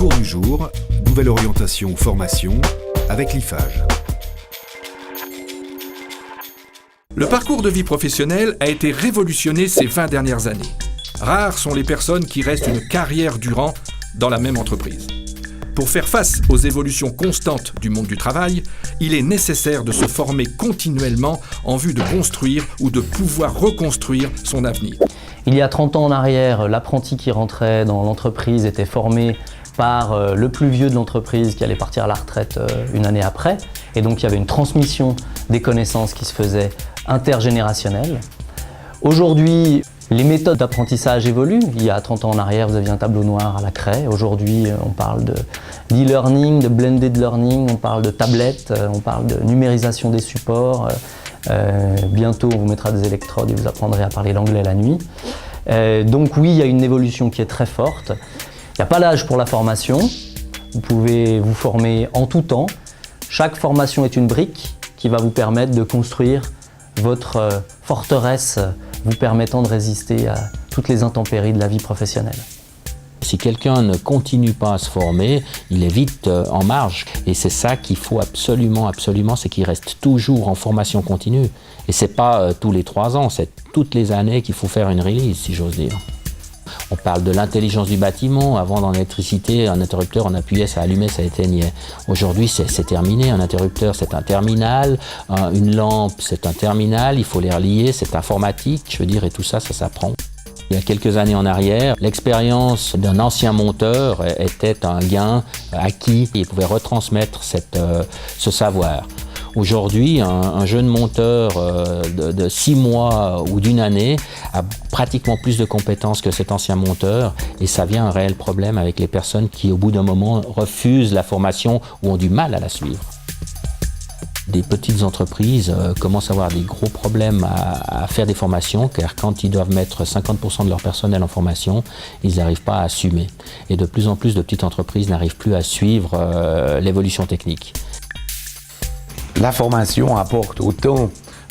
cours du jour, nouvelle orientation formation avec l'IFAGE. Le parcours de vie professionnelle a été révolutionné ces 20 dernières années. Rares sont les personnes qui restent une carrière durant dans la même entreprise. Pour faire face aux évolutions constantes du monde du travail, il est nécessaire de se former continuellement en vue de construire ou de pouvoir reconstruire son avenir. Il y a 30 ans en arrière, l'apprenti qui rentrait dans l'entreprise était formé par le plus vieux de l'entreprise qui allait partir à la retraite une année après. Et donc il y avait une transmission des connaissances qui se faisait intergénérationnelle. Aujourd'hui, les méthodes d'apprentissage évoluent. Il y a 30 ans en arrière, vous aviez un tableau noir à la craie. Aujourd'hui, on parle d'e-learning, de blended learning, on parle de tablettes, on parle de numérisation des supports. Bientôt, on vous mettra des électrodes et vous apprendrez à parler l'anglais la nuit. Donc oui, il y a une évolution qui est très forte. Il n'y a pas d'âge pour la formation. Vous pouvez vous former en tout temps. Chaque formation est une brique qui va vous permettre de construire votre forteresse vous permettant de résister à toutes les intempéries de la vie professionnelle. Si quelqu'un ne continue pas à se former, il est vite en marge. Et c'est ça qu'il faut absolument, c'est qu'il reste toujours en formation continue. Et c'est pas tous les 3 ans, c'est toutes les années qu'il faut faire une release, si j'ose dire. On parle de l'intelligence du bâtiment. Avant, dans l'électricité, un interrupteur, on appuyait, ça allumait, ça éteignait. Aujourd'hui, c'est terminé. Un interrupteur, c'est un terminal. Une lampe, c'est un terminal. Il faut les relier, c'est informatique, je veux dire, et tout ça, ça s'apprend. Il y a quelques années en arrière, l'expérience d'un ancien monteur était un gain acquis. Il pouvait retransmettre ce savoir. Aujourd'hui, un jeune monteur de 6 mois ou d'une année a pratiquement plus de compétences que cet ancien monteur et ça vient un réel problème avec les personnes qui, au bout d'un moment, refusent la formation ou ont du mal à la suivre. Des petites entreprises commencent à avoir des gros problèmes à faire des formations car quand ils doivent mettre 50% de leur personnel en formation, ils n'arrivent pas à assumer. Et de plus en plus de petites entreprises n'arrivent plus à suivre l'évolution technique. La formation apporte autant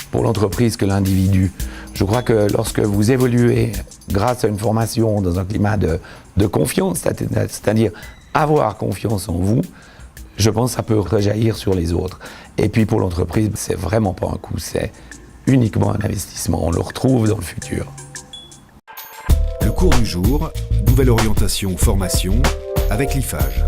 pour l'entreprise que l'individu. Je crois que lorsque vous évoluez grâce à une formation dans un climat de confiance, c'est-à-dire avoir confiance en vous, je pense que ça peut rejaillir sur les autres. Et puis pour l'entreprise, c'est vraiment pas un coût, c'est uniquement un investissement. On le retrouve dans le futur. Le cours du jour, nouvelle orientation formation avec l'IFAGE.